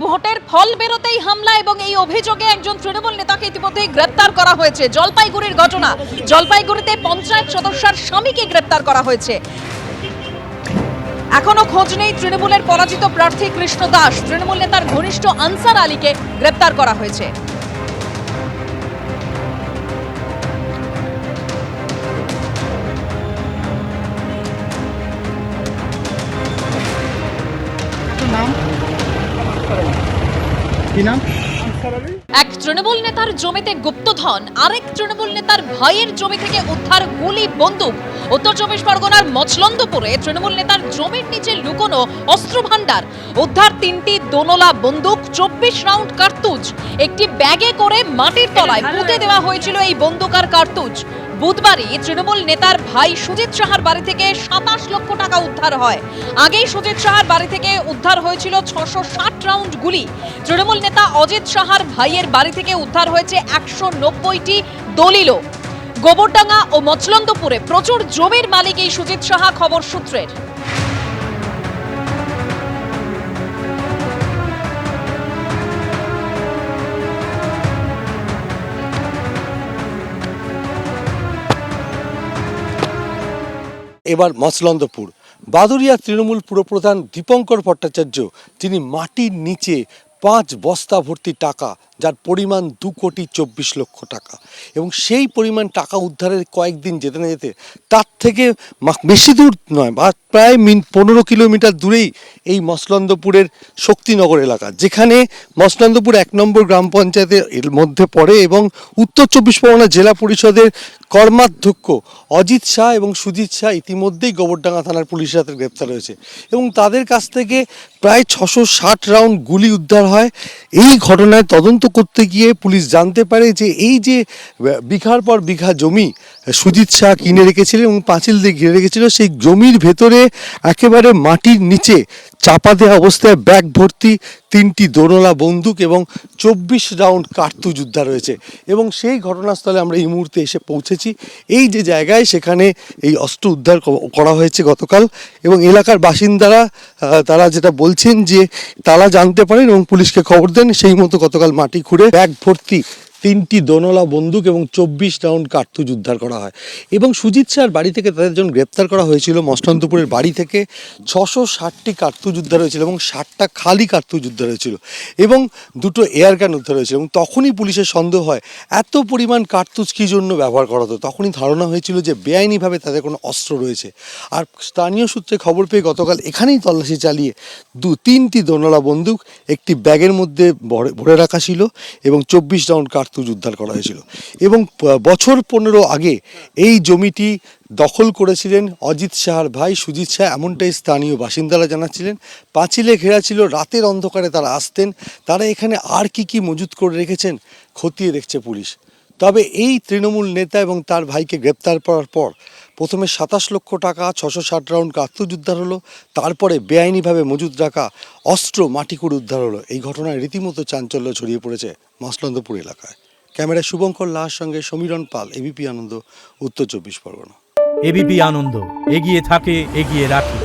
ভোটের ফল বেরোতেই হামলা এবং এই অভিযোগে একজন তৃণমূল নেতাকে ইতিমধ্যেই গ্রেপ্তার করা হয়েছে। জলপাইগুড়ির ঘটনা, জলপাইগুড়িতে পঞ্চায়েত সদস্যের স্বামীকে গ্রেপ্তার করা হয়েছে। এখনো খোঁজ নেই তৃণমূলের পরাজিত প্রার্থী কৃষ্ণ দাস। তৃণমূল নেতার ঘনিষ্ঠ আনসার আলীকে গ্রেপ্তার করা হয়েছে। এক তৃণমূল নেতার জমিতে গুপ্তধন, আরেক তৃণমূল নেতার ভাইয়ের জমি থেকে উদ্ধার গুলি, বন্দুক। উত্তর চব্বিশ পরগনার মচলন্দপুরে তৃণমূল নেতার জমির নিচে লুকোনো অস্ত্র ভান্ডার। উদ্ধার 3টি দোনলা বন্দুক, 24 রাউন্ড কার্তুজ। একটি ব্যাগে করে মাটির তলায় পুঁতে দেওয়া হয়েছিল এই বন্দুক আর কার্তুজ। বুধবারই তৃণমূল নেতার ভাই সুজিত সাহার বাড়ি থেকে 27 লক্ষ টাকা উদ্ধার হয়। আগেই সুজিত সাহার বাড়ি থেকে উদ্ধার হয়েছিল 660 রাউন্ড গুলি। তৃণমূল নেতা অজিত সাহার ভাইয়ের বাড়ি থেকে উদ্ধার হয়েছে 190টি দলিলও। গোবরডাঙ্গা ও মচলন্দপুরে প্রচুর জমির মালিক এই সুজিত সাহা, খবর সূত্রের। এবার মচলন্দপুর বাদুরিয়া তৃণমূল পুরপ্রধান দীপঙ্কর ভট্টাচার্য, তিনি মাটির নিচে 5 বস্তা ভর্তি টাকা, যার পরিমাণ 2,24,00,000 টাকা, এবং সেই পরিমাণ টাকা উদ্ধারের কয়েকদিন যেতে না যেতে তার থেকে বেশি দূর নয় বা প্রায় 15 কিলোমিটার দূরেই এই মচলন্দপুরের শক্তিনগর এলাকা, যেখানে মচলন্দপুর 1 নম্বর গ্রাম পঞ্চায়েতের এর মধ্যে পড়ে এবং উত্তর চব্বিশ পরগনা জেলা পরিষদের কর্মাধ্যক্ষ অজিত শাহ এবং সুজিত শাহ ইতিমধ্যেই গোবরডাঙ্গা থানার পুলিশের হাতে গ্রেপ্তার হয়েছে এবং তাদের কাছ থেকে প্রায় 660 রাউন্ড গুলি উদ্ধার হয়। এই ঘটনায় তদন্ত করতে গিয়ে পুলিশ জানতে পারে যে এই যে বিঘার পর বিঘা জমি সুজিত শাহ কিনে রেখেছিলেন এবং পাঁচিল দিয়ে ঘিরে রেখেছিল, সেই জমির ভেতরে একেবারে মাটির নিচে চাপা দেওয়া অবস্থায় ব্যাগ ভর্তি 3টি দোনলা বন্দুক এবং 24 রাউন্ড কার্তুজ উদ্ধার হয়েছে। এবং সেই ঘটনাস্থলে আমরা এই মুহূর্তে এসে পৌঁছেছি। এই যে জায়গায়, সেখানে এই অস্ত্র উদ্ধার করা হয়েছে গতকাল, এবং এলাকার বাসিন্দারা তারা যেটা বলছেন যে তারা জানতে পারেন এবং পুলিশকে খবর দেন, সেই মতো গতকাল মাটি খুঁড়ে ব্যাগ ভর্তি 3টি দোনলা বন্দুক এবং 24 রাউন্ড কার্তুজ উদ্ধার করা হয়। এবং সুজিত শাহর বাড়ি থেকে তাদের যখন গ্রেপ্তার করা হয়েছিল, মচলন্দপুরের বাড়ি থেকে 660টি কার্তুজ উদ্ধার হয়েছিল এবং 60টা খালি কার্তুজ উদ্ধার হয়েছিল এবং 2টো এয়ার গান উদ্ধার হয়েছিল। এবং তখনই পুলিশের সন্দেহ হয় এত পরিমাণ কার্তুজ কী জন্য ব্যবহার করা হতো। তখনই ধারণা হয়েছিল যে বেআইনিভাবে তাদের কোনো অস্ত্র রয়েছে। আর স্থানীয় সূত্রে খবর পেয়ে গতকাল এখানেই তল্লাশি চালিয়ে 3টি দোনলা বন্দুক একটি ব্যাগের মধ্যে ভরে রাখা ছিল এবং 24 রাউন্ড কার্তুজ উদ্ধার করা হয়েছিল। এবং বছর 15 আগে এই জমিটি দখল করেছিলেন অজিত শাহর ভাই সুজিত শাহ, এমনটাই স্থানীয় বাসিন্দারা জানাচ্ছিলেন। পাঁচিলে ঘেরা ছিল, রাতের অন্ধকারে তারা আসতেন। তারা এখানে আর কি মজুত করে রেখেছেন খতিয়ে দেখছে পুলিশ। তবে এই তৃণমূল নেতা এবং তার ভাইকে গ্রেপ্তার করার পর প্রথমে 27 লক্ষ টাকা, 660 রাউন্ড কার্তুজ উদ্ধার হলো, তারপরে বেআইনিভাবে মজুত রাখা অস্ত্র মাটি খুঁড়ে উদ্ধার হলো। এই ঘটনায় রীতিমতো চাঞ্চল্য ছড়িয়ে পড়েছে মচলন্দপুর এলাকায়। ক্যামেরায় শুভঙ্কর লাহার সঙ্গে সমীরণ পাল, এবিপি আনন্দ, উত্তর চব্বিশ পরগনা। এবিপি আনন্দ, এগিয়ে থাকে, এগিয়ে রাখে।